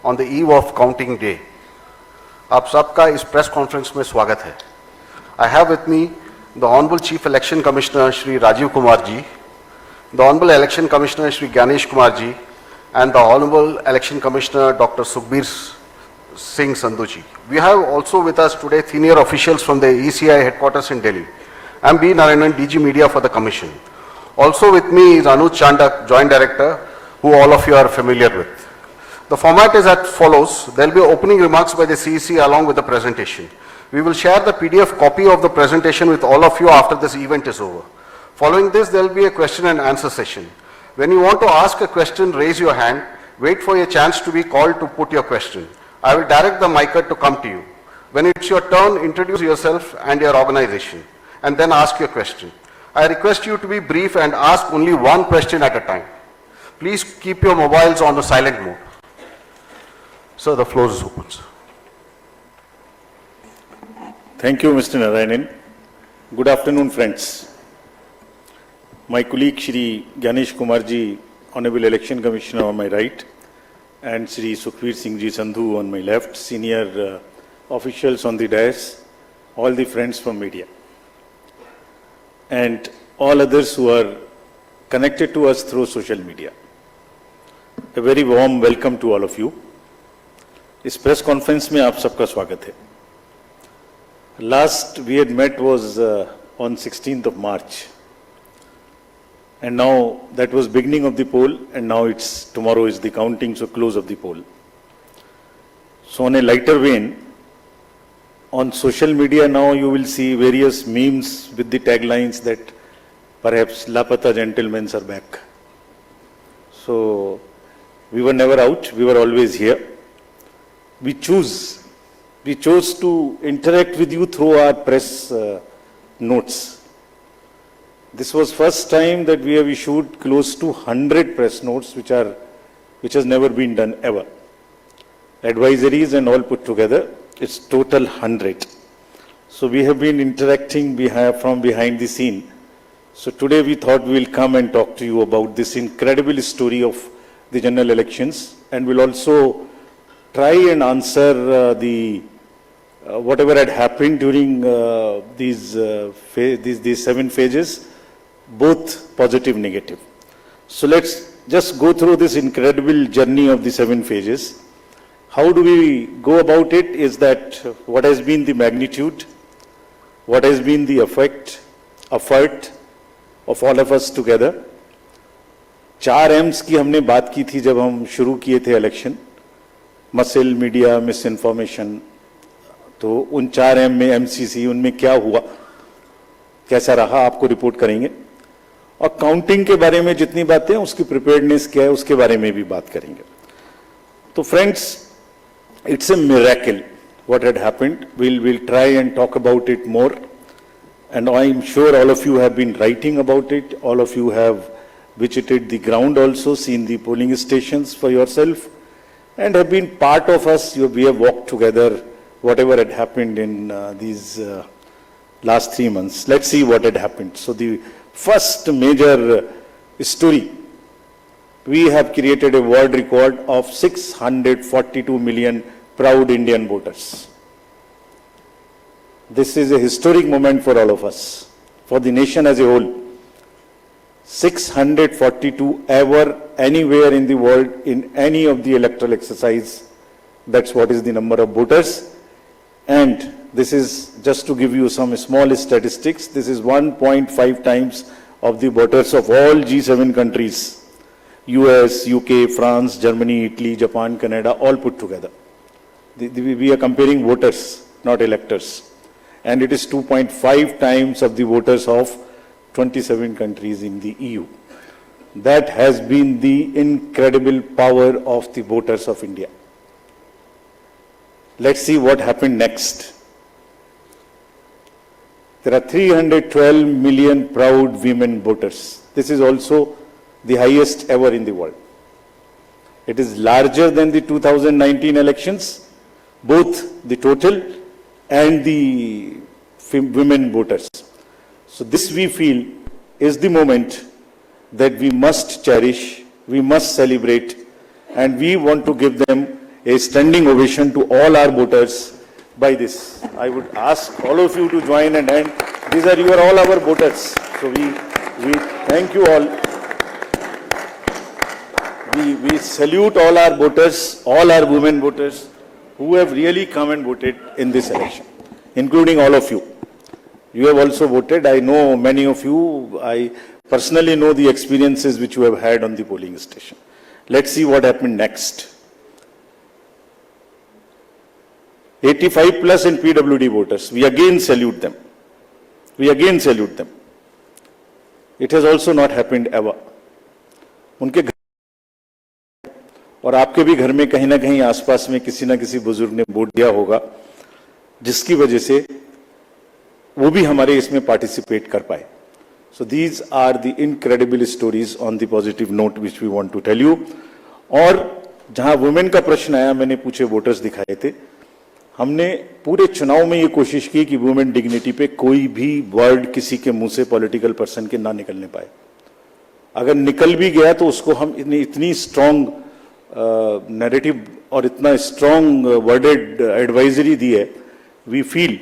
on the eve of counting day. आप सबका इस प्रेस कॉन्फ्रेंस में स्वागत है. I have with me the Honorable Chief Election Commissioner Shri Rajiv Kumar ji, the Honorable Election Commissioner Shri Ganesh Kumar ji, and the Honorable Election Commissioner Dr. Sukhbir Singh Sandhu ji. We have also with us today senior officials from the ECI headquarters in Delhi. I am B. Narayanan, DG Media for the Commission. Also with me is Anuj Chandak, Joint Director, who all of you are familiar with. The format is as follows. There will be opening remarks by the CEC along with the presentation. We will share the PDF copy of the presentation with all of you after this event is over. Following this, there will be a question and answer session. When you want to ask a question, raise your hand. Wait for your chance to be called to put your question. I will direct the micer to come to you. When it's your turn, introduce yourself and your organization, and then ask your question. I request you to be brief and ask only one question at a time. Please keep your mobiles on the silent mode. Sir, the floor is open, sir. Thank you, Mr. Narayanan. Good afternoon, friends. My colleague Shri Ganesh Kumar ji, Honorable Election Commissioner on my right, and Shri Sukhbir Singh ji Sandhu on my left, senior officials on the dais, all the friends from media, and all others who are connected to us through social media. A very warm welcome to all of you. इस press conference में आप सबका स्वागत है. Last we had met was on 16th of March, and now that was beginning of the poll, and now tomorrow is the counting, so close of the poll. So on a lighter vein, on social media now you will see various memes with the taglines that perhaps Lapata gentlemen are back. So we were never out, we were always here. We chose to interact with you through our press notes. This was first time that we have issued close to 100 press notes, which has never been done ever. Advisories and all put together, it's total 100. So we have been interacting from behind the scene. So today we thought we will come and talk to you about this incredible story of the general elections, and we'll also try and answer whatever had happened during these 7 phases, both positive, negative. So let's just go through this incredible journey of the 7 phases. How do we go about it is that what has been the magnitude, what has been the effort of all of us together. 4 M's की हमने बात की थी जब हम शुरू किए थे election, muscle, media, miss information. तो उन 4 M में MCC, उनमें क्या हुआ, कैसा रहा, आपको रिपोर्ट करेंगे. और काउंटिंग के बारे में जितनी बातें हैं, उसकी प्रिपेयर्डनेस क्या है, उसके बारे में भी बात करेंगे. तो friends, it's a miracle what had happened. We'll try and talk about it more, and I'm sure all of you have been writing about it. All of you have visited the ground also, seen the polling stations for yourself, and have been part of us. We have walked together whatever had happened in these last 3 months. Let's see what had happened. So the first major story, we have created a world record of 642 million proud Indian voters. This is a historic moment for all of us, for the nation as a whole. 642 ever, anywhere in the world, in any of the electoral exercise. That's what is the number of voters. And this is just to give you some small statistics. This is 1.5 times of the voters of all G7 countries. US, UK, France, Germany, Italy, Japan, Canada, all put together. We are comparing voters, not electors. And it is 2.5 times of the voters of 27 countries in the EU. That has been the incredible power of the voters of India. Let's see what happened next. There are 312 million proud women voters. This is also the highest ever in the world. It is larger than the 2019 elections, both the total and the women voters. So this, we feel, is the moment that we must cherish, we must celebrate, and we want to give them a standing ovation to all our voters by this. I would ask all of you to join and hand. These are all our voters. So we thank you all. We salute all our voters, all our women voters who have really come and voted in this election, including all of you. You have also voted. I know many of you. I personally know the experiences which you have had on the polling station. Let's see what happened next. 85 plus and PWD voters. We again salute them. We again salute them. It has also not happened ever. उनके घर और आपके भी घर में कहीं ना कहीं आसपास में किसी ना किसी बुजुर्ग ने वोट दिया होगा, जिसकी वजह से वो भी हमारे इसमें पार्टिसिपेट कर पाए. So these are the incredible stories on the positive note which we want to tell you. और जहां वुमेन का प्रश्न आया, मैंने पूछे वोटर्स दिखाए थे. हमने पूरे चुनाव में ये कोशिश की कि वुमेन डिग्निटी पे कोई भी वर्ड किसी के मुंह से पॉलिटिकल पर्सन के ना निकलने पाए. अगर निकल भी गया तो उसको हम इतनी स्ट्रॉन्ग नैरेटिव और इतना स्ट्रॉन्ग वर्डेड एडवाइजरी दी है. We feel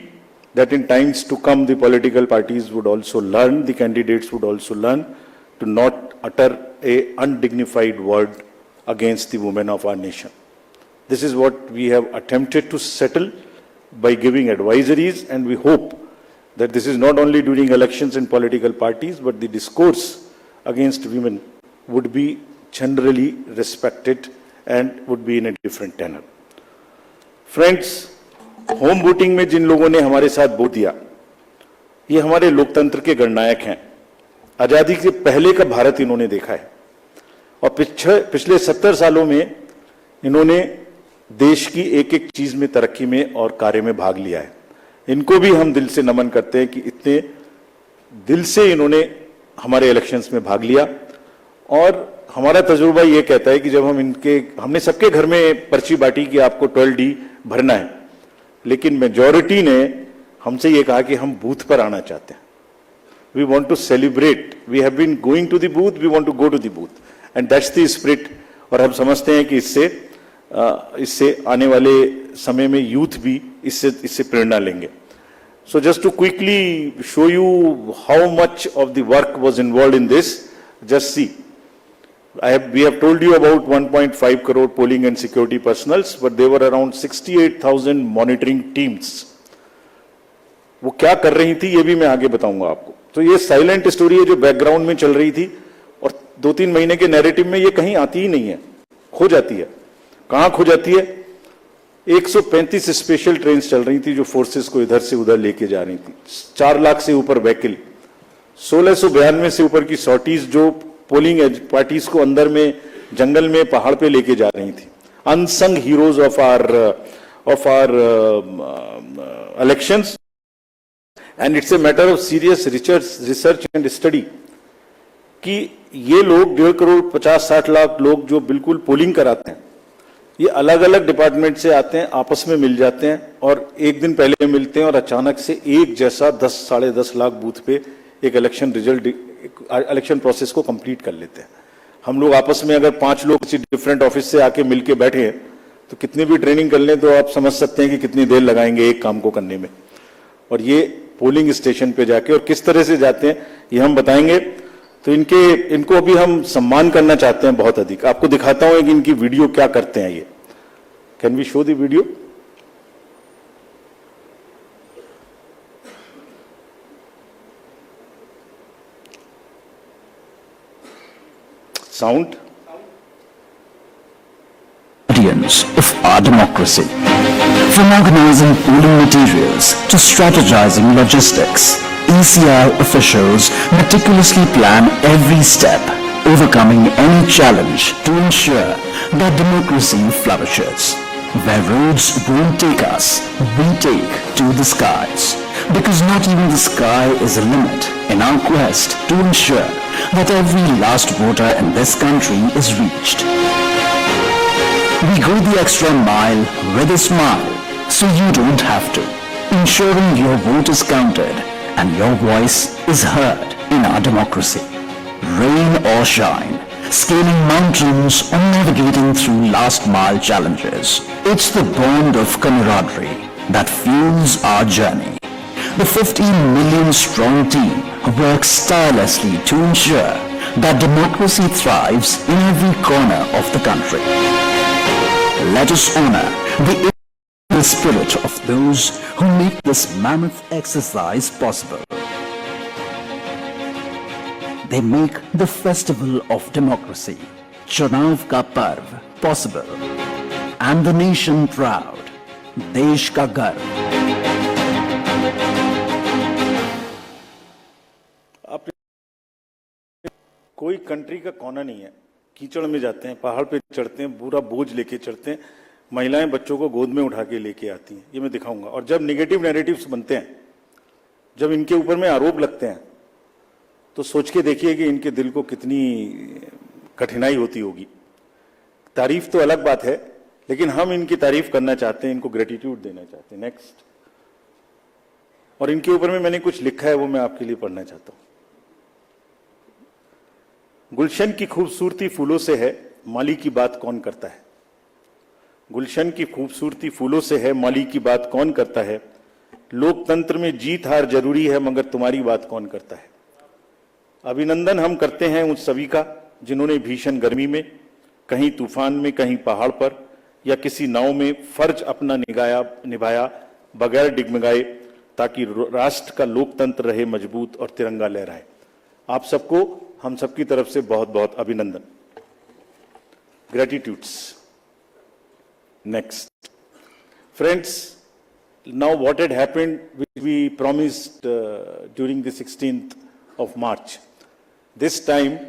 that in times to come the political parties would also learn, the candidates would also learn to not utter a undignified word against the women of our nation. This is what we have attempted to settle by giving advisories, and we hope that this is not only during elections and political parties, but the discourse against women would be generally respected and would be in a different tenor. Friends, home voting में जिन लोगों ने हमारे साथ vote दिया, ये हमारे लोकतंत्र के गणनायक हैं. आजादी के पहले का भारत इन्होंने देखा है और पिछले 70 सालों में इन्होंने देश की एक एक चीज में, तरक्की में और कार्य में भाग लिया है. इनको भी हम दिल से नमन करते हैं कि इतने दिल से इन्होंने हमारे इलेक्शंस में भाग लिया. और हमारा तजुर्बा ये कहता है कि जब हमने सबके घर में पर्ची बांटी कि आपको 12D भरना है, लेकिन मेजॉरिटी ने हमसे ये कहा कि हम बूथ पर आना चाहते हैं. We want to celebrate. We have been going to the booth, we want to go to the booth, and that's the spirit. और हम समझते हैं कि इससे आने वाले समय में यूथ भी इससे प्रेरणा लेंगे. So just to quickly show you how much of the work was involved in this, just see. We have told you about 1.5 crore polling and security personals, but there were around 68,000 monitoring teams. वो क्या कर रही थी ये भी मैं आगे बताऊंगा आपको. तो ये साइलेंट स्टोरी है जो बैकग्राउंड में चल रही थी और 2-3 महीने के नैरेटिव में ये कहीं आती ही नहीं है, खो जाती है. कहां खो जाती है? 135 स्पेशल ट्रेन चल रही थी जो फोर्सेस को इधर से उधर लेके जा रही थी. 4 लाख से ऊपर व्हीकल, 1692 से ऊपर की सॉर्टीज जो पोलिंग पार्टीज को अंदर में जंगल में पहाड़ पे लेके जा रही थी. Unsung heroes of our elections, and it's a matter of serious research and study कि ये लोग 1.5 करोड़ 50-60 लाख लोग जो बिल्कुल पोलिंग कराते हैं, ये अलग अलग डिपार्टमेंट से आते हैं, आपस में मिल जाते हैं और एक दिन पहले मिलते हैं और अचानक से एक जैसा 10-10.5 लाख बूथ पे एक इलेक्शन प्रोसेस को कंप्लीट कर लेते हैं. हम लोग आपस में अगर 5 लोग किसी डिफरेंट ऑफिस से आके मिलके बैठे हैं तो कितनी भी ट्रेनिंग कर लें तो आप समझ सकते हैं कि कितनी देर लगाएंगे एक काम को करने में. और ये पोलिंग स्टेशन पे जाके और किस तरह से जाते हैं ये हम बताएंगे. तो इनको अभी हम सम्मान करना चाहते हैं बहुत अधिक. आपको दिखाता हूं कि इनकी वीडियो क्या करते हैं. ये can we show the video? Sound. Of our democracy. From organizing polling materials to strategizing logistics, ECI officials meticulously plan every step, overcoming any challenge to ensure that democracy flourishes. Where roads won't take us, we take to the skies. Because not even the sky is a limit in our quest to ensure that every last voter in this country is reached. We go the extra mile with a smile, so you don't have to, ensuring your vote is counted and your voice is heard in our democracy. Rain or shine, scaling mountains or navigating through last mile challenges. It's the bond of camaraderie that fuels our journey. The 15 million strong team works tirelessly to ensure that democracy thrives in every corner of the country. Let us honor the spirit of those who make this mammoth exercise possible. They make the festival of democracy, Chunav Ka Parv, possible, and the nation proud, Desh Ka Garv. कोई country का कोना नहीं है, कीचड़ में जाते हैं, पहाड़ पे चढ़ते हैं, पूरा बोझ लेके चढ़ते हैं, महिलाएं बच्चों को गोद में उठा के लेके आती हैं, ये मैं दिखाऊंगा। और जब नेगेटिव नैरेटिव्स बनते हैं, जब इनके ऊपर में आरोप लगते हैं, तो सोच के देखिए कि इनके दिल को कितनी कठिनाई होती होगी। तारीफ तो अलग बात है, लेकिन हम इनकी तारीफ करना चाहते हैं, इनको ग्रेटिट्यूड देना चाहते हैं। नेक्स्ट। और इनके ऊपर में मैंने कुछ लिखा है, वो मैं आपके लिए पढ़ना चाहता हूं। गुलशन की खूबसूरती फूलों से है, माली की बात कौन करता है। गुलशन की खूबसूरती फूलों से है, माली की बात कौन करता है। लोकतंत्र में जीत हार जरूरी है, मगर तुम्हारी बात कौन करता है। अभिनंदन हम करते हैं उन सभी का जिन्होंने भीषण गर्मी में, कहीं तूफान में, कहीं पहाड़ पर या किसी नाव में फर्ज अपना निभाया बगैर डिगमगाए, ताकि राष्ट्र का लोकतंत्र रहे मजबूत और तिरंगा लहराए। आप सबको हम सबकी तरफ से बहुत बहुत अभिनंदन। Gratitudes. Next. Friends, now what had happened, which we promised during the 16th of March. This time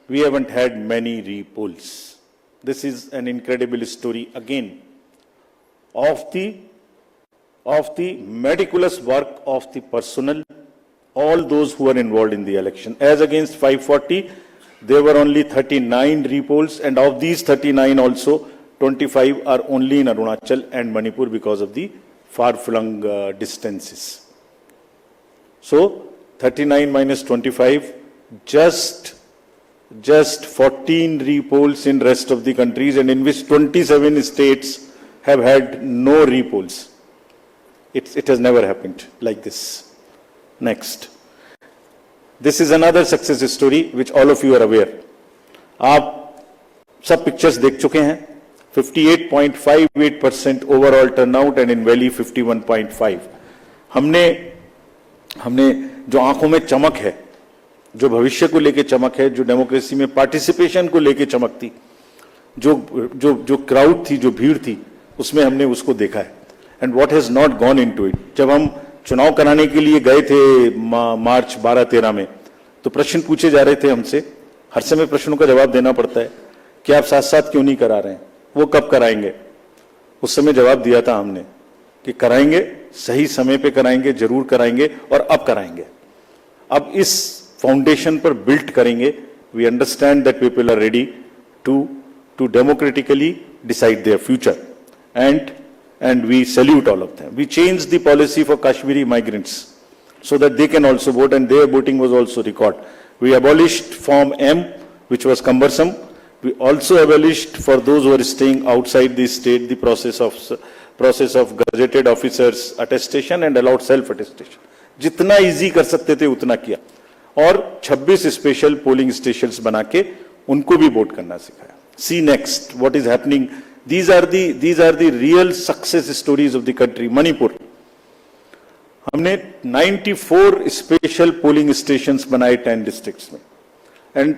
we haven't had many repolls. This is an incredible story again of the meticulous work of the personnel, all those who are involved in the election. As against 540, there were only 39 repolls, and of these 39 also 25 are only in Arunachal and Manipur because of the far-flung distances. So 39 minus 25, just 14 repolls in rest of the countries, and in which 27 states have had no repolls. It has never happened like this. Next. This is another success story which all of you are aware. आप सब pictures देख चुके हैं। 58.58% overall turnout and in valley 51.5। हमने जो आंखों में चमक है, जो भविष्य को लेके चमक है, जो डेमोक्रेसी में पार्टिसिपेशन को लेके चमक थी, जो क्राउड थी, जो भीड़ थी, उसमें हमने उसको देखा है। And what has not gone into it. जब हम चुनाव कराने के लिए गए थे मार्च 12-13 में, तो प्रश्न पूछे जा रहे थे हमसे, हर समय प्रश्नों का जवाब देना पड़ता है कि आप साथ साथ क्यों नहीं करा रहे हैं, वो कब कराएंगे। उस समय जवाब दिया था हमने कि कराएंगे, सही समय पे कराएंगे, जरूर कराएंगे और अब कराएंगे। अब इस फाउंडेशन पर बिल्ड करेंगे। We understand that people are ready to democratically decide their future, and we salute all of them. We changed the policy for Kashmiri migrants so that they can also vote, and their voting was also recorded. We abolished Form M, which was cumbersome. We also abolished for those who are staying outside the state the process of gazetted officers attestation and allowed self attestation. जितना easy कर सकते थे उतना किया, और 26 special polling stations बना के उनको भी वोट करना सिखाया। See next what is happening. These are the real success stories of the country. Manipur, हमने 94 स्पेशल पोलिंग स्टेशंस बनाए 10 डिस्ट्रिक्ट्स में, and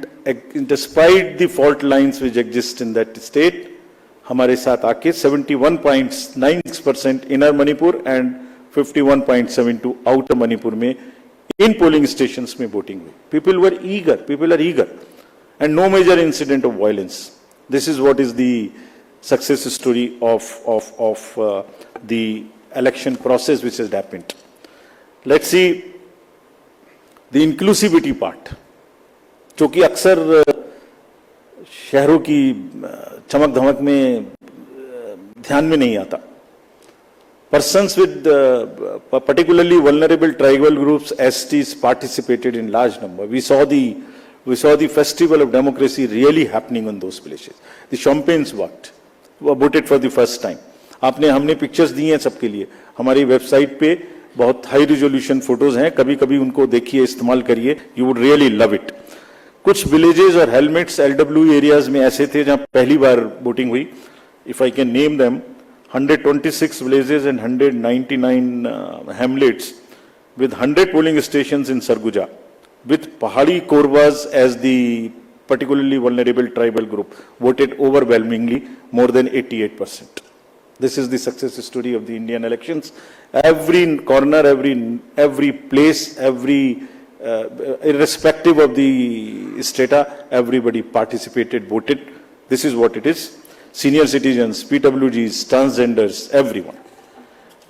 despite the fault lines which exist in that state, हमारे साथ आके 71.96% inner Manipur and 51.72 outer Manipur में इन polling stations में voting हुई। People are eager and no major incident of violence. This is what is the success story of the election process which has happened. Let's see the inclusivity part, जो कि अक्सर शहरों की चमक धमक में ध्यान में नहीं आता। Persons with particularly vulnerable tribal groups, STs, participated in large number. We We saw the festival of democracy really happening on those places. The champagnes worked, voted for the first time. हमने pictures दी हैं सबके लिए. हमारी website पे बहुत high resolution photos हैं, कभी कभी उनको देखिए, इस्तेमाल करिए, you would really love it. कुछ विलेजेस और हेलमेट्स LW एरियाज में ऐसे थे जहां पहली बार वोटिंग हुई. If I can name them, 126 villages and 199 hamlets with 100 polling stations in Sarguja, with Pahadi Korwas as the particularly vulnerable tribal group, voted overwhelmingly, more than 88%. This is the success story of the Indian elections. Every corner, every place, irrespective of the strata, everybody participated, voted. This is what it is. Senior citizens, PWGs, transgenders, everyone.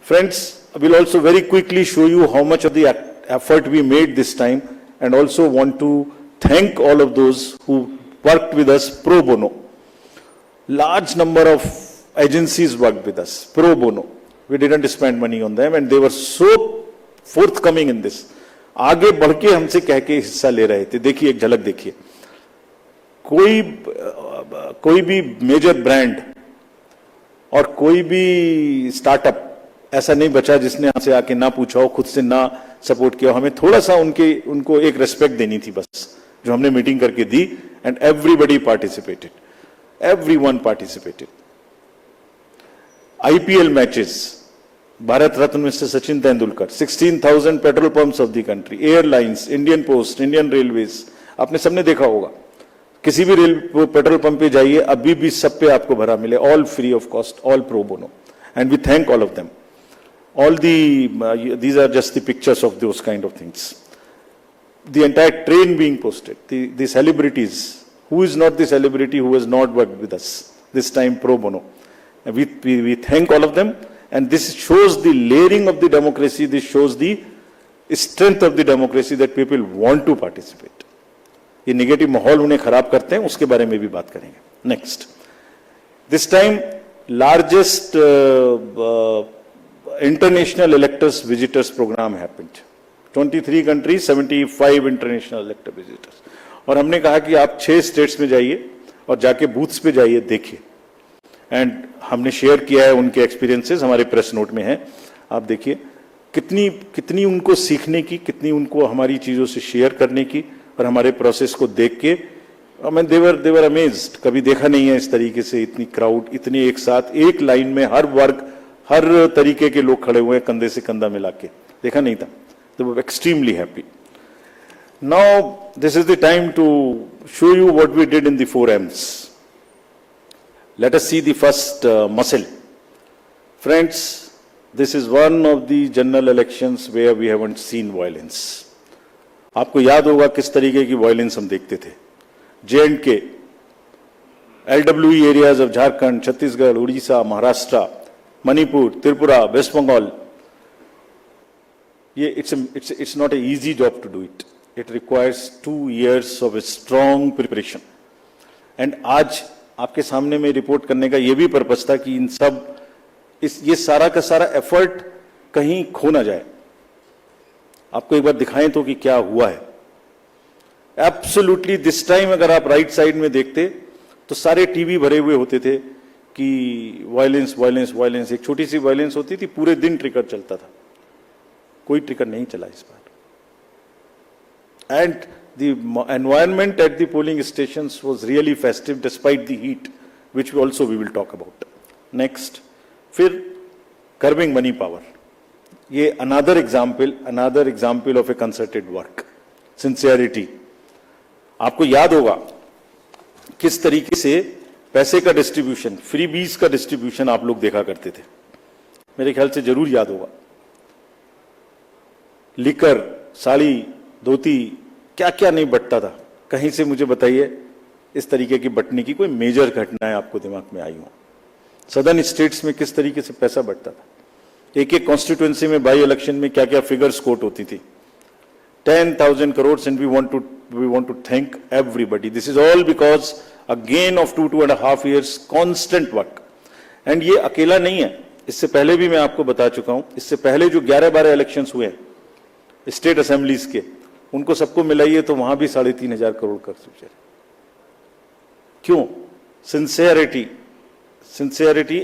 Friends, I will also very quickly show you how much of the effort we made this time, and also want to thank all of those who worked with us pro bono. Large number of agencies worked with us pro bono. We didn't spend money on them, and they were so forthcoming in this. आगे बढ़ के हमसे कह के हिस्सा ले रहे थे. देखिए, एक झलक देखिए. कोई भी मेजर ब्रांड और कोई भी स्टार्टअप ऐसा नहीं बचा जिसने हमसे आके ना पूछा हो, खुद से ना सपोर्ट किया. हमें थोड़ा सा उनको एक रेस्पेक्ट देनी थी बस, जो हमने मीटिंग करके दी. And everybody participated, everyone participated. IPL matches, Bharat Ratna mister Sachin Tendulkar, 16,000 petrol pumps of the country, airlines, Indian Post, Indian Railways. आपने सबने देखा होगा, किसी भी पेट्रोल पंप पे जाइए, अभी भी सब पे आपको भरा मिले, all free of cost, all pro bono. And we thank all of them. All these are just the pictures of those kind of things. The entire train being posted, the celebrities. Who is not the celebrity who has not worked with us this time pro bono? And we thank all of them, and this shows the layering of the democracy. This shows the strength of the democracy, that people want to participate. ये negative माहौल उन्हें खराब करते हैं, उसके बारे में भी बात करेंगे. Next, this time largest international electors visitors program happened. 23 countries, 75 international elector visitors. और हमने कहा कि आप 6 स्टेट्स में जाइए और जाके बूथ्स पे जाइए, देखिए. एंड हमने शेयर किया है उनके एक्सपीरियंसेस, हमारे प्रेस नोट में है. आप देखिए कितनी उनको सीखने की, कितनी उनको हमारी चीजों से शेयर करने की, और हमारे प्रोसेस को देख के देवर अमेज्ड. कभी देखा नहीं है इस तरीके से इतनी क्राउड, इतनी एक साथ एक लाइन में हर वर्ग, हर तरीके के लोग खड़े हुए हैं, कंधे से कंधा मिला के. देखा नहीं था. They were extremely happy. Now, this is the time to show you what we did in the 4Ms. Let us see the first muscle. Friends, this is one of the general elections where we haven't seen violence. आपको याद होगा किस तरीके की violence हम देखते थे. J&K, LWE areas of Jharkhand, Chhattisgarh, Odisha, Maharashtra, Manipur, Tripura, West Bengal. It's not an easy job to do it. It requires 2 years of a strong preparation. And आज आपके सामने में रिपोर्ट करने का ये भी पर्पस था कि इन सब ये सारा का सारा एफर्ट कहीं खो ना जाए. आपको एक बार दिखाएं तो कि क्या हुआ है. एब्सोल्युटली दिस टाइम अगर आप राइट साइड में देखते तो सारे टीवी भरे हुए होते थे कि वायलेंस वायलेंस वायलेंस. एक छोटी सी वायलेंस होती थी, पूरे दिन ट्रिगर चलता था. कोई ट्रिगर नहीं चला इस बार. And the environment at the polling stations was really festive despite the heat, which we will talk about. Next, फिर कर्बिंग मनी पावर. ये another example of a concerted work, sincerity. आपको याद होगा किस तरीके से पैसे का डिस्ट्रीब्यूशन, फ्रीबीज का डिस्ट्रीब्यूशन आप लोग देखा करते थे. मेरे ख्याल से जरूर याद होगा. लिकर, साड़ी, धोती, क्या क्या नहीं बंटता था. कहीं से मुझे बताइए इस तरीके की बंटने की कोई मेजर घटनाएं आपको दिमाग में आई हो. सदर्न स्टेट्स में किस तरीके से पैसा बंटता था. एक एक कॉन्स्टिट्यूएंसी में बाई इलेक्शन में क्या क्या फिगर्स कोट होती थी. 10,000 crores, and we want to thank everybody. This is all because again of 2.5 years constant work. And ये अकेला नहीं है. इससे पहले भी मैं आपको बता चुका हूं. इससे पहले जो 11-12 इलेक्शंस हुए हैं स्टेट असेंबलीज के, उनको सबको मिलाइए तो वहां भी 3,500 करोड़ का खर्च। क्यों? Sincerity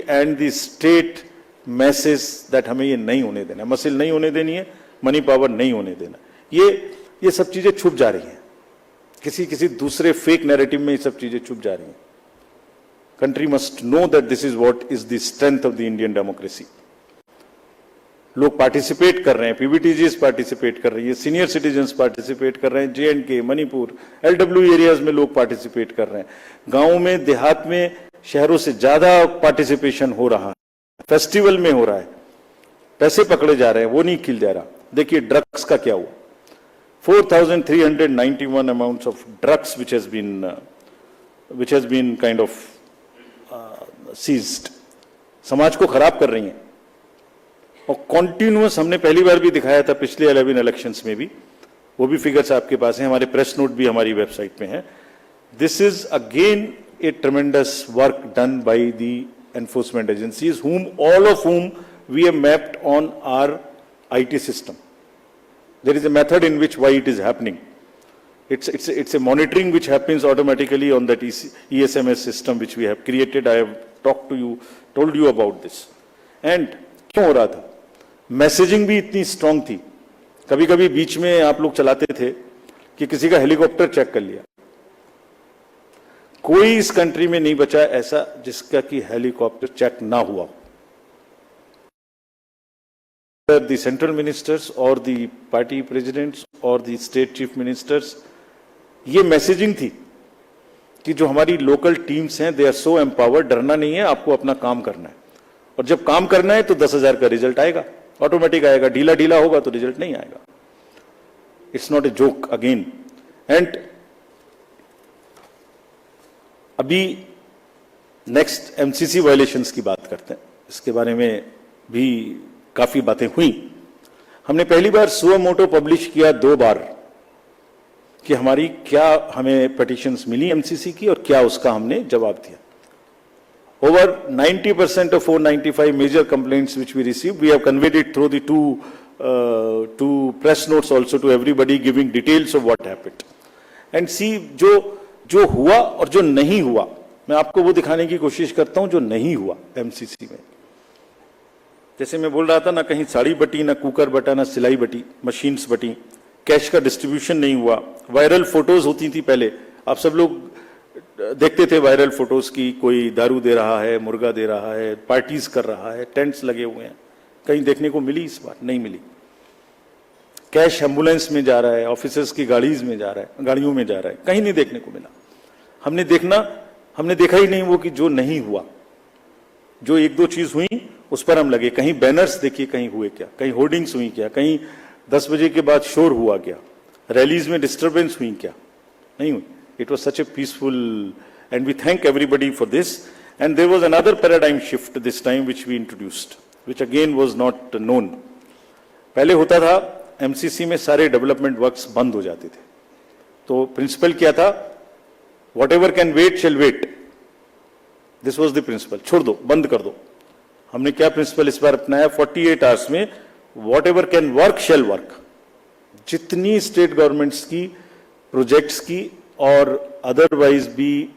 and the state message that हमें ये नहीं होने देना, मसिल नहीं होने देनी है, मनी पावर नहीं होने देना। ये सब चीजें छुप जा रही हैं, किसी दूसरे फेक नैरेटिव में ये सब चीजें छुप जा रही हैं। Country must know that this is what is the strength of the Indian democracy. लोग पार्टिसिपेट कर रहे हैं, पीबीटीजीज पार्टिसिपेट कर रही है, सीनियर सिटीजन्स पार्टिसिपेट कर रहे हैं, JNK, मणिपुर, LW एरियाज में लोग पार्टिसिपेट कर रहे हैं, गांवों में, देहात में, शहरों से ज्यादा पार्टिसिपेशन हो रहा है, फेस्टिवल में हो रहा है, पैसे पकड़े जा रहे हैं, वो नहीं खिल जा रहा। देखिए ड्रग्स का क्या हुआ, 4,391 amounts of drugs which has been kind of seized, समाज को खराब कर रही हैं। और कॉन्टिन्यूअस, हमने पहली बार भी दिखाया था पिछले 11 इलेक्शंस में भी, वो भी फिगर्स आपके पास हैं, हमारे प्रेस नोट भी हमारी वेबसाइट में है। This is again A ट्रेमेंडस work done by the enforcement agencies, all of whom we have mapped on our IT system. There is a method in which why it is happening. It's a monitoring which happens automatically on that ESMS system which we have created. I have told you about this. And क्यों हो रहा था? Messaging भी इतनी strong थी। कभी कभी बीच में आप लोग चलाते थे कि किसी का हेलीकॉप्टर चेक कर लिया। कोई इस कंट्री में नहीं बचा ऐसा जिसका कि हेलीकॉप्टर चेक ना हुआ। The central ministers or the party presidents or the state chief ministers, ये मैसेजिंग थी कि जो हमारी लोकल टीम्स हैं, दे आर सो एम्पावर्ड, डरना नहीं है, आपको अपना काम करना है, और जब काम करना है तो 10,000 का रिजल्ट आएगा, ऑटोमेटिक आएगा, ढीला होगा तो रिजल्ट नहीं आएगा। It's not a joke again. And अभी नेक्स्ट MCC वायलेशंस की बात करते हैं, इसके बारे में भी काफी बातें हुई। हमने पहली बार सुओ मोटो पब्लिश किया 2 बार कि हमारी क्या हमें पिटीशंस मिली MCC की और क्या उसका हमने जवाब दिया। Over 90% of 495 major complaints which we received, we have conveyed it through the two press notes also to everybody, giving details of what happened. And see, जो हुआ और जो नहीं हुआ, मैं आपको वो दिखाने की कोशिश करता हूं जो नहीं हुआ MCC में। जैसे मैं बोल रहा था ना, कहीं साड़ी बटी, ना कुकर बटा, ना सिलाई बटी, मशीन्स बटी, कैश का डिस्ट्रीब्यूशन नहीं हुआ। वायरल फोटोज होती थी पहले, आप सब लोग देखते थे वायरल फोटोज की, कोई दारू दे रहा है, मुर्गा दे रहा है, पार्टीज कर रहा है, टेंट्स लगे हुए हैं। कहीं देखने को मिली? इस बार नहीं मिली। कैश एम्बुलेंस में जा रहा है, ऑफिसर्स की गाड़ियों में जा रहा है, कहीं नहीं देखने को मिला। हमने देखा ही नहीं वो कि जो नहीं हुआ। जो 1-2 चीज हुई उस पर हम लगे। कहीं बैनर्स देखिए, कहीं हुए क्या, कहीं होर्डिंग्स हुई क्या, कहीं 10 बजे के बाद शोर हुआ क्या, रैलीज में डिस्टर्बेंस हुई क्या? नहीं हुई। It was such a peaceful, and we thank everybody for this. And there was another paradigm shift this time which we introduced, which again was not known. पहले होता था MCC में सारे डेवलपमेंट वर्क्स बंद हो जाते थे, तो प्रिंसिपल क्या था? Whatever can wait shall wait. This was the principle. छोड़ दो, बंद कर दो। हमने क्या प्रिंसिपल इस बार अपनाया? 48 आवर्स में whatever can work shall work. जितनी स्टेट गवर्नमेंट्स की प्रोजेक्ट्स की और अदरवाइज भी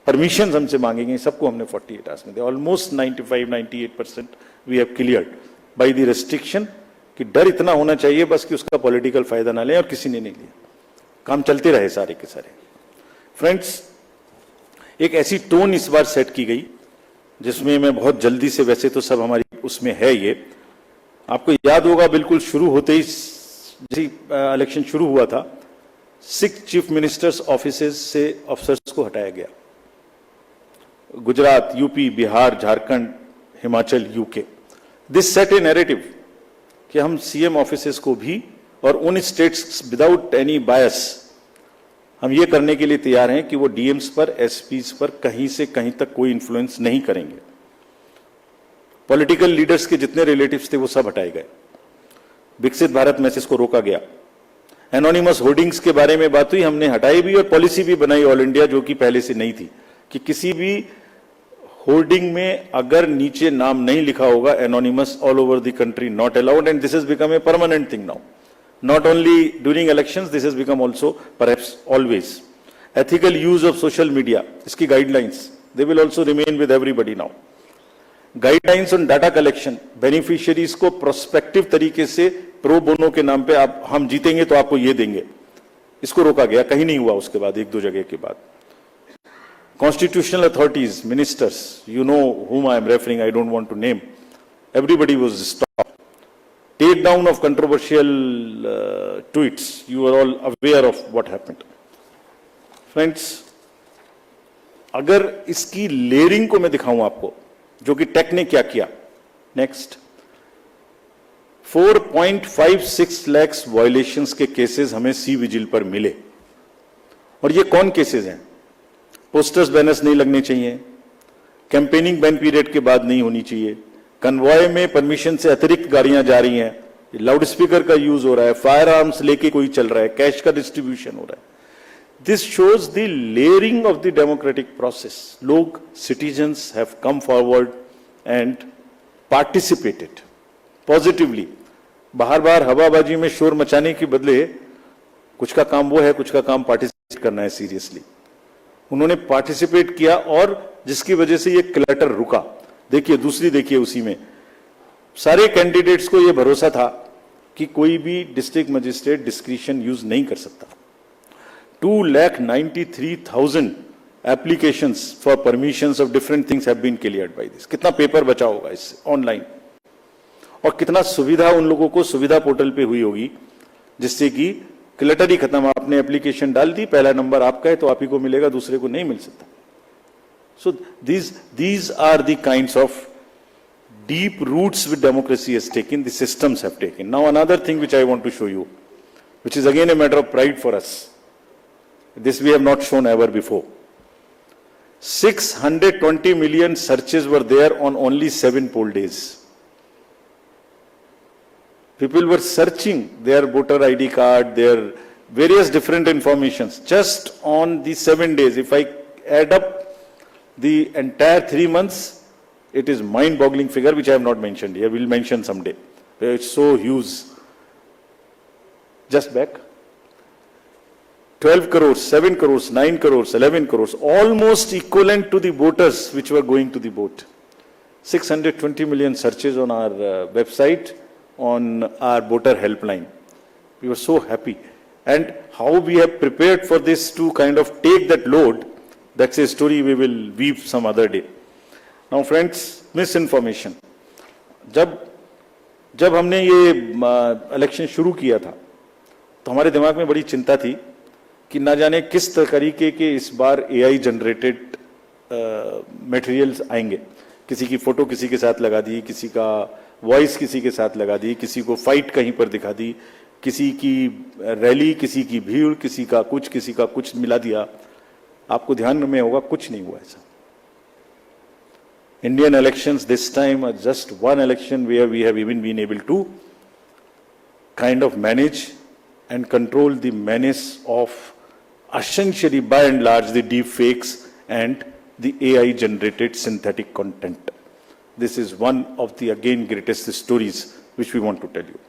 परमिशन हमसे मांगेंगे, सबको हमने 48 आवर्स में दिया। Almost 95-98% we have cleared by the restriction, कि डर इतना होना चाहिए बस कि उसका पॉलिटिकल फायदा ना ले, और किसी ने नहीं लिया। काम चलते रहे सारे के सारे। फ्रेंड्स, एक ऐसी टोन इस बार सेट की गई जिसमें मैं बहुत जल्दी से, वैसे तो सब हमारी उसमें है ये, आपको याद होगा बिल्कुल शुरू होते ही जैसे इलेक्शन शुरू हुआ था, 6 चीफ मिनिस्टर्स ऑफिसेज से ऑफिसर्स को हटाया गया। Gujarat, UP, Bihar, Jharkhand, Himachal, UK. This set A narrative कि हम CM ऑफिसेज को भी, और उन स्टेट्स विदाउट एनी बायस, हम ये करने के लिए तैयार हैं कि वो DMs पर, SPs पर कहीं से कहीं तक कोई इन्फ्लुएंस नहीं करेंगे। पॉलिटिकल लीडर्स के जितने रिलेटिव्स थे वो सब हटाए गए। विकसित भारत मैसेज को रोका गया। एनोनिमस होर्डिंग्स के बारे में बात हुई, हमने हटाई भी और पॉलिसी भी बनाई ऑल इंडिया, जो कि पहले से नहीं थी, कि किसी भी होर्डिंग में अगर नीचे नाम नहीं लिखा होगा anonymous, all over the country not allowed, and this has become a permanent thing now. Not only during elections, this has become also perhaps always. Ethical use of social media, iski guidelines, they will also remain with everybody now. Guidelines on data collection, beneficiaries को prospective तरीके से pro bono के नाम पे आप हम जीतेंगे तो आपको ये देंगे, इसको रोका गया, कहीं नहीं हुआ उसके बाद, एक दो जगह के बाद. Constitutional authorities, ministers, you know whom I am referring, I don't want to name, everybody was stopped. Take down of controversial tweets, you are all aware of what happened. Friends, अगर इसकी लेयरिंग को मैं दिखाऊं आपको, जो कि take ने क्या किया, नेक्स्ट, 4.56 लाख वायलेशंस के केसेस हमें सी विजिल पर मिले. और ये कौन केसेस हैं? पोस्टर्स बैनर्स नहीं लगने चाहिए, कैंपेनिंग बैन पीरियड के बाद नहीं होनी चाहिए, कन्वॉय में परमिशन से अतिरिक्त गाड़ियां जा रही हैं, लाउड स्पीकर का यूज हो रहा है, फायर आर्म्स लेके कोई चल रहा है, कैश का डिस्ट्रीब्यूशन हो रहा है. This shows the layering of the democratic process. लोग, citizens have come forward and participated positively. बाहर बाहर हवाबाजी में शोर मचाने के बदले कुछ का काम वो है, कुछ का काम पार्टिसिपेट करना है सीरियसली. उन्होंने पार्टिसिपेट किया और जिसकी वजह से ये क्लटर रुका. देखिए दूसरी, देखिए उसी में सारे कैंडिडेट्स को ये भरोसा था कि कोई भी डिस्ट्रिक्ट मजिस्ट्रेट डिस्क्रिशन यूज नहीं कर सकता. 2,93,000 applications for permissions of different things have been cleared by this. कितना पेपर बचा होगा इससे ऑनलाइन, और कितना सुविधा उन लोगों को सुविधा पोर्टल पे हुई होगी, जिससे कि क्लटर ही खत्म. आपने एप्लीकेशन डाल दी, पहला नंबर आपका है तो आप ही को मिलेगा, दूसरे को नहीं मिल सकता. सो these are the kinds of deep roots which democracy has taken, the systems have taken. Now another thing which I want to show you, which is again a matter of pride for us. This we have not shown ever before. 620 million searches were there on only 7 poll days. People were searching their voter ID card, their various different informations just on the 7 days. If I add up the entire 3 months, it is mind-boggling figure which I have not mentioned here. We'll mention someday. It's so huge. Just back. 12 crores, 7 crores, 9 crores, 11 crores, almost equivalent to the voters which were going to the vote. 620 million searches on our website, on our voter helpline. We were so happy. And how we have prepared for this to kind of take that load, that's a story we will weave some other day. Now friends, misinformation. जब हमने ये election शुरू किया था तो हमारे दिमाग में बड़ी चिंता थी कि ना जाने किस तरीके के इस बार AI जनरेटेड मटेरियल्स आएंगे. किसी की फोटो किसी के साथ लगा दी, किसी का वॉइस किसी के साथ लगा दी, किसी को फाइट कहीं पर दिखा दी, किसी की रैली, किसी की भीड़, किसी का कुछ मिला दिया. आपको ध्यान में होगा कुछ नहीं हुआ ऐसा. Indian elections this time are just one election where we have even been able to kind of manage and control the menace of essentially by and large the deep fakes and the AI generated synthetic content. This is one of the again greatest stories which we want to tell you.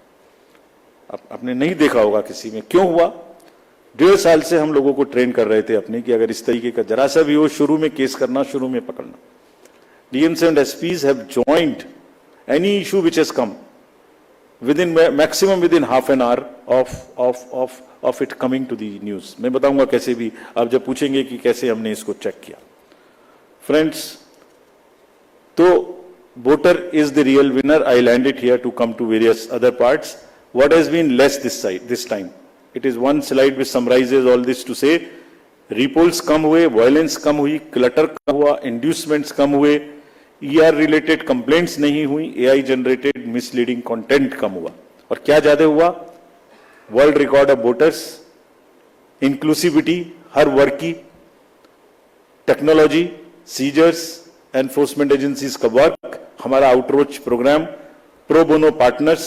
आपने नहीं देखा होगा किसी में. क्यों हुआ? 1.5 साल से हम लोगों को ट्रेन कर रहे थे अपने कि अगर इस तरीके का जरा सा भी हो, शुरू में केस करना, शुरू में पकड़ना. DMs and SPs have joined any issue which has come within maximum within half an hour of it coming to the news. मैं बताऊंगा कैसे भी, आप जब पूछेंगे कि कैसे हमने इसको चेक किया. Friends, तो voter is the real winner. I land it here to come to various other parts. What has been less this time? It is one slide which summarizes all this to say, repolls कम हुए, violence कम हुई, clutter कम हुआ, inducements कम हुए, ER related complaints नहीं हुई, AI generated misleading content कम हुआ. और क्या ज्यादा हुआ? World record of voters, inclusivity हर वर्ग की, टेक्नोलॉजी, सीजर्स, एनफोर्समेंट एजेंसीज का वर्क, हमारा outreach programme, pro bono partners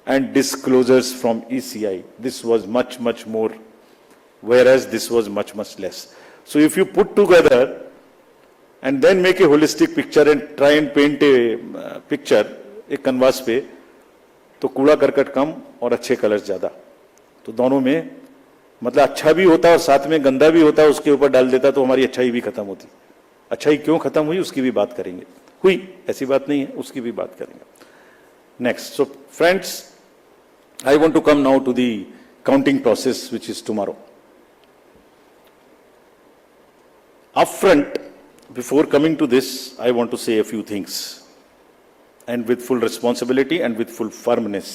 and disclosures from ECI. This was much more, whereas this was much less. So if you put together and then make a holistic picture and try and paint a picture एक canvas पे, तो कूड़ा करकट कम और अच्छे colours ज्यादा. तो दोनों में मतलब अच्छा भी होता और साथ में गंदा भी होता, उसके ऊपर डाल देता तो हमारी अच्छाई भी खत्म होती। अच्छाई क्यों खत्म हुई उसकी भी बात करेंगे, हुई ऐसी बात नहीं है, उसकी भी बात करेंगे। Next, so friends, I want to come now to the counting process, which is tomorrow. Upfront, before coming to this, I want to say a few things, and with full responsibility and with full firmness.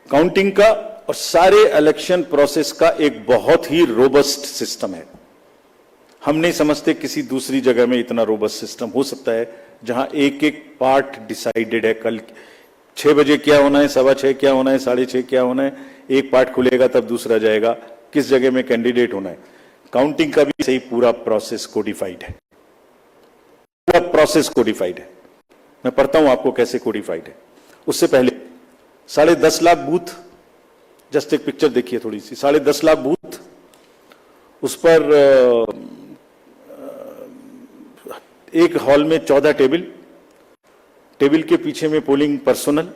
Counting का और सारे election process का एक बहुत ही robust system है। हम नहीं समझते किसी दूसरी जगह में इतना रोबस्ट सिस्टम हो सकता है जहां एक एक पार्ट डिसाइडेड है। कल 6 बजे क्या होना है, 6:15 क्या होना है, 6:30 क्या होना है, एक पार्ट खुलेगा तब दूसरा जाएगा, किस जगह में कैंडिडेट होना है। काउंटिंग का भी सही पूरा प्रोसेस कोडिफाइड है, पूरा प्रोसेस कोडिफाइड है। मैं पढ़ता हूं आपको कैसे कोडिफाइड है। उससे पहले 10.5 लाख बूथ, जस्ट एक पिक्चर देखिए थोड़ी सी, 10.5 लाख बूथ, उस पर एक हॉल में 14 टेबल, टेबल के पीछे में पोलिंग पर्सनल,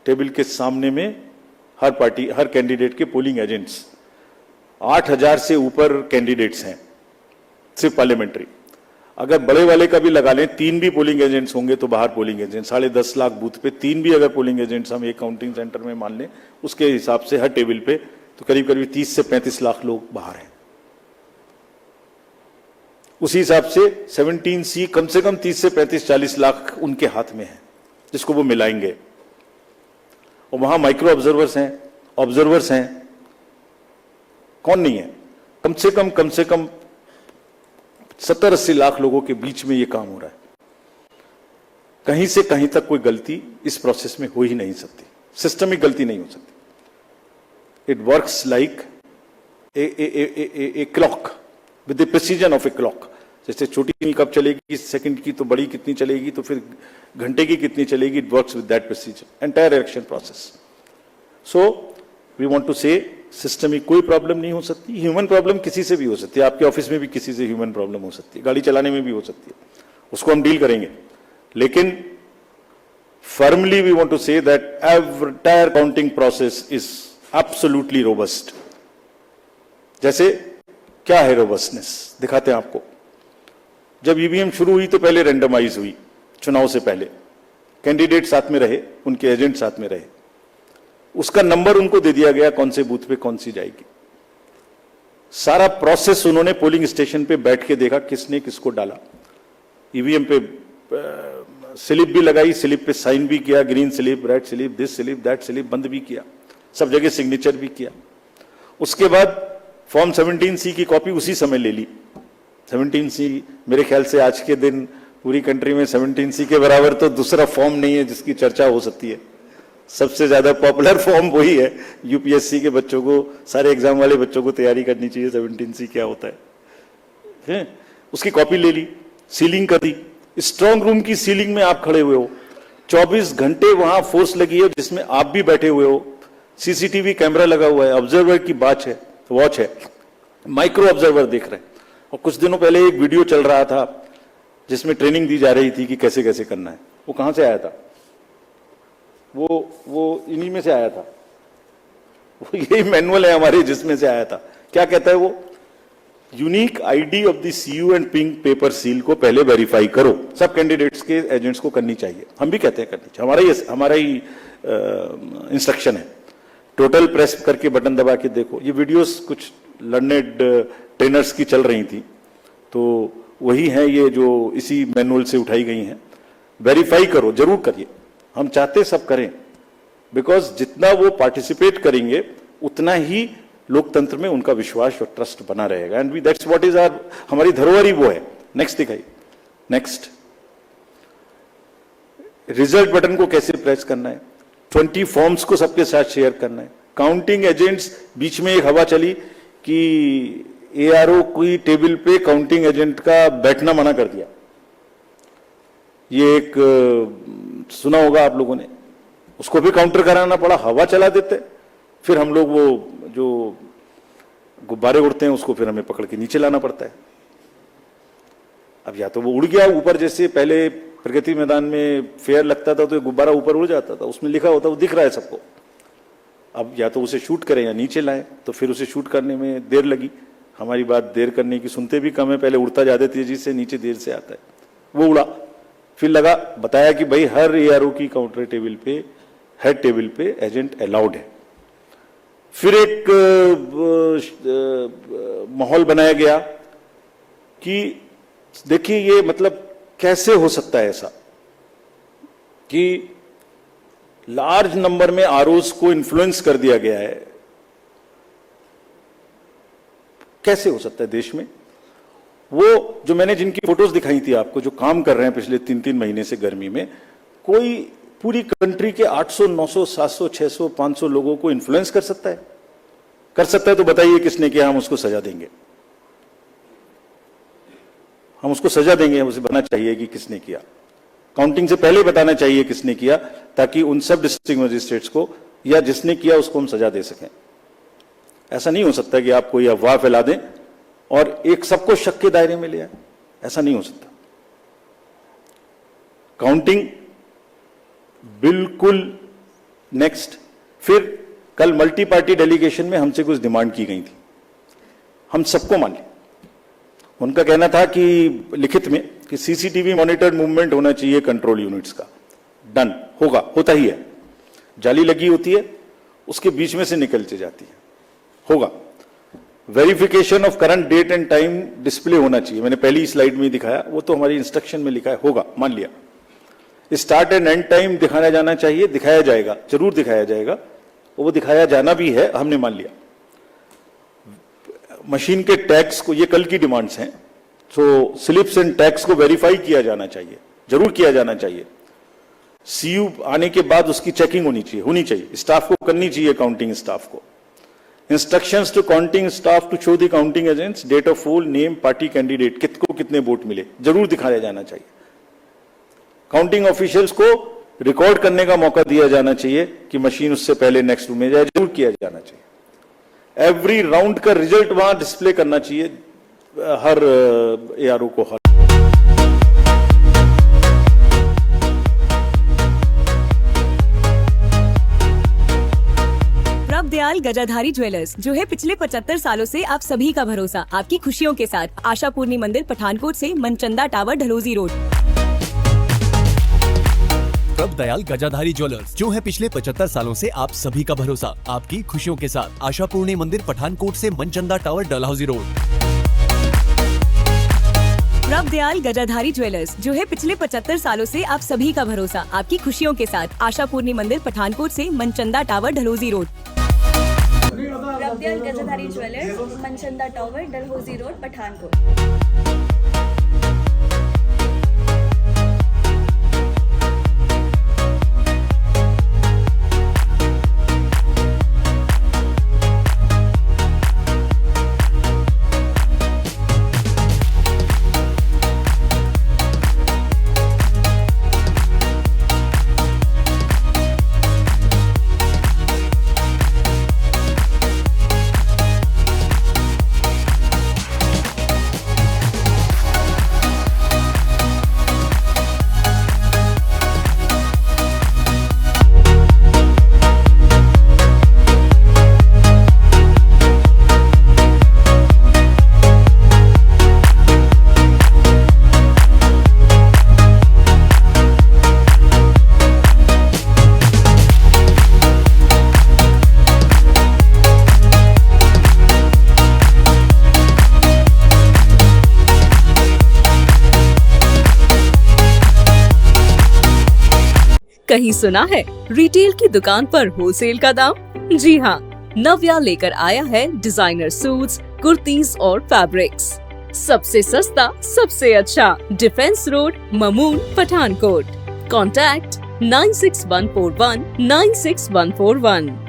टेबल के सामने में हर पार्टी हर कैंडिडेट के पोलिंग एजेंट्स। 8,000 से ऊपर कैंडिडेट्स हैं सिर्फ पार्लियामेंट्री। अगर बड़े वाले का भी लगा लें, 3 भी पोलिंग एजेंट्स होंगे तो बाहर पोलिंग एजेंट। 10.5 लाख बूथ पे 3 भी अगर पोलिंग एजेंट्स हम एक काउंटिंग सेंटर में मान लें, उसके हिसाब से हर टेबल पे तो करीब करीब 30 से 35 लाख लोग बाहर हैं। उसी हिसाब से 17C कम से कम 30 से 35-40 लाख उनके हाथ में है, जिसको वो मिलाएंगे। और वहां माइक्रो ऑब्जर्वर्स हैं, कौन नहीं है, कम से कम 70-80 लाख लोगों के बीच में ये काम हो रहा है। कहीं से कहीं तक कोई गलती इस प्रोसेस में हो ही नहीं सकती, सिस्टमिक गलती नहीं हो सकती। It works like a clock with the precision of a clock. जैसे छोटी कब चलेगी सेकंड की, तो बड़ी कितनी चलेगी, तो फिर घंटे की कितनी चलेगी। It works with that precision entire election process. So we want to say system में कोई प्रॉब्लम नहीं हो सकती। ह्यूमन प्रॉब्लम किसी से भी हो सकती है, आपके ऑफिस में भी किसी से ह्यूमन प्रॉब्लम हो सकती है, गाड़ी चलाने में भी हो सकती है, उसको हम डील करेंगे। लेकिन firmly we want to say that entire counting process is absolutely robust. जैसे क्या है रोबस्टनेस, दिखाते हैं आपको। जब ईवीएम शुरू हुई तो पहले रैंडमाइज हुई, चुनाव से पहले कैंडिडेट साथ में रहे, उनके एजेंट साथ में रहे, उसका नंबर उनको दे दिया गया कौन से बूथ पे कौन सी जाएगी। सारा प्रोसेस उन्होंने पोलिंग स्टेशन पे बैठ के देखा किसने किसको डाला। ईवीएम पे स्लिप भी लगाई, स्लिप पे साइन भी किया, green slip, red slip, this slip, that slip, बंद भी किया, सब जगह सिग्नेचर भी किया। उसके बाद फॉर्म 17C की कॉपी उसी समय ले ली। 17C मेरे ख्याल से आज के दिन पूरी कंट्री में 17C के बराबर तो दूसरा फॉर्म नहीं है जिसकी चर्चा हो सकती है। सबसे ज्यादा पॉपुलर फॉर्म वही है। यूपीएससी के बच्चों को, सारे एग्जाम वाले बच्चों को तैयारी करनी चाहिए 17C क्या होता है। उसकी कॉपी ले ली, सीलिंग कर दी। स्ट्रांग रूम की सीलिंग में आप खड़े हुए हो, 24 घंटे वहां फोर्स लगी है जिसमें आप भी बैठे हुए हो, सीसीटीवी कैमरा लगा हुआ है, ऑब्जर्वर की वॉच है, माइक्रो ऑब्जर्वर देख रहे हैं। और कुछ दिनों पहले एक वीडियो चल रहा था जिसमें ट्रेनिंग दी जा रही थी कि कैसे कैसे करना है। वो कहां से आया था? वो इन्हीं में से आया था। वो यही मैनुअल है हमारे जिसमें से आया था। क्या कहता है वो? Unique ID of the CU and pink paper seal को पहले वेरीफाई करो। सब कैंडिडेट्स के एजेंट्स को करनी चाहिए, हम भी कहते हैं करनी चाहिए, हमारा ही इंस्ट्रक्शन है। टोटल प्रेस करके बटन दबा के देखो। ये वीडियोस कुछ लर्नेड ट्रेनर्स की चल रही थी, तो वही है ये जो इसी मैनुअल से उठाई गई हैं। वेरीफाई करो, जरूर करिए, हम चाहते सब करें, बिकॉज जितना वो पार्टिसिपेट करेंगे उतना ही लोकतंत्र में उनका विश्वास और ट्रस्ट बना रहेगा। And that's what is our, हमारी धरोहर ही वो है। नेक्स्ट दिखाइए। नेक्स्ट, रिजल्ट बटन को कैसे प्रेस करना है, 20 फॉर्म्स को सबके साथ शेयर करना है। काउंटिंग एजेंट्स, बीच में एक हवा चली कि एआरओ की टेबल पे काउंटिंग एजेंट का बैठना मना कर दिया। ये एक सुना होगा आप लोगों ने, उसको भी काउंटर कराना पड़ा, हवा चला देते। फिर हम लोग वो जो गुब्बारे उड़ते हैं उसको फिर हमें पकड़ के नीचे लाना पड़ता है। अब या तो वो उड़ गया ऊपर, जैसे पहले प्रगति मैदान में फेयर लगता था तो गुब्बारा ऊपर उड़ जाता था, उसमें लिखा होता वो दिख रहा है सबको। अब या तो उसे शूट करें या नीचे लाएं, तो फिर उसे शूट करने में देर लगी। हमारी बात देर करने की सुनते भी कम है, पहले उड़ता ज़्यादा तेजी से, नीचे देर से आता है। वो उड़ा, फिर लगा, बताया कि भाई हर एआरओ की काउंटर टेबल पे, हेड टेबल पे एजेंट अलाउड है। फिर एक माहौल बनाया गया कि देखिए ये मतलब कैसे हो सकता है ऐसा कि लार्ज नंबर में आरओज को इन्फ्लुएंस कर दिया गया है, कैसे हो सकता है देश में। वो जो मैंने जिनकी फोटोज दिखाई थी आपको, जो काम कर रहे हैं पिछले 3-3 महीने से गर्मी में, कोई पूरी कंट्री के 800, 900, 700, 600, 500 लोगों को इन्फ्लुएंस कर सकता है? कर सकता है तो बताइए किसने किया, हम उसको सजा देंगे। हम उसको सजा देंगे, उसे बताना चाहिए कि किसने किया। काउंटिंग से पहले बताना चाहिए किसने किया, ताकि उन सब डिस्ट्रिक्ट मजिस्ट्रेट्स को या जिसने किया उसको हम सजा दे सकें। ऐसा नहीं हो सकता कि आप कोई अफवाह फैला दें और एक सबको शक के दायरे में ले आए, ऐसा नहीं हो सकता। काउंटिंग बिल्कुल नेक्स्ट। फिर कल मल्टी पार्टी डेलीगेशन में हमसे कुछ डिमांड की गई थी, हम सबको मान लिया। उनका कहना था कि लिखित में कि सीसीटीवी मॉनिटर्ड मूवमेंट होना चाहिए कंट्रोल यूनिट्स का। डन, होगा, होता ही है। जाली लगी होती है, उसके बीच में से निकलती जाती है, होगा। Verification of current date and time display होना चाहिए, मैंने पहली स्लाइड में दिखाया, वो तो हमारी इंस्ट्रक्शन में लिखा है, होगा, मान लिया। स्टार्ट एंड एंड टाइम दिखाया जाना चाहिए, दिखाया जाएगा, जरूर दिखाया जाएगा, वो दिखाया जाना भी है, हमने मान लिया। मशीन के टैग्स को, ये कल की डिमांड्स हैं, तो स्लिप्स एंड टैग्स को वेरीफाई किया जाना चाहिए, जरूर किया जाना चाहिए। सीयू आने के बाद उसकी चेकिंग होनी चाहिए, स्टाफ को करनी चाहिए, काउंटिंग स्टाफ को। Instructions to counting staff to show the counting agents date of poll, name, party candidate, कितको कितने वोट मिले, जरूर दिखाया जाना चाहिए। काउंटिंग ऑफिशियल्स को रिकॉर्ड करने का मौका दिया जाना चाहिए कि मशीन उससे पहले नेक्स्ट रूम में जाए, जरूर किया जाना चाहिए। एवरी राउंड का रिजल्ट वहां डिस्प्ले करना चाहिए हर एआरओ को। हर प्रभदयाल गजाधारी ज्वेलर्स, जो है पिछले 75 सालों से आप सभी का भरोसा, आपकी खुशियों के साथ। आशापूर्णी मंदिर, पठानकोट से Manchanda tower, Dalhousie road. Prabhdayal Gajadhari jewellers, जो है पिछले 75 सालों से आप सभी का भरोसा, आपकी खुशियों के साथ। आशापूर्णी मंदिर, पठानकोट से Manchanda tower, Dalhousie road. Prabhdayal Gajadhari jewellers, जो है पिछले 75 सालों से आप सभी का भरोसा, आपकी खुशियों के साथ। आशापूर्णी मंदिर, पठानकोट से Manchanda tower, Dalhousie road. Prabhdayal Gajadhari jewellers, Manchanda tower, Dalhousie road, Pathankot. कहीं सुना है रिटेल की दुकान पर होलसेल का दाम? जी हाँ, नव्या लेकर आया है डिजाइनर सूट्स, कुर्तीज और फैब्रिक्स। सबसे सस्ता, सबसे अच्छा, defence road, Mamun, Pathankot. Contact 96141 96141।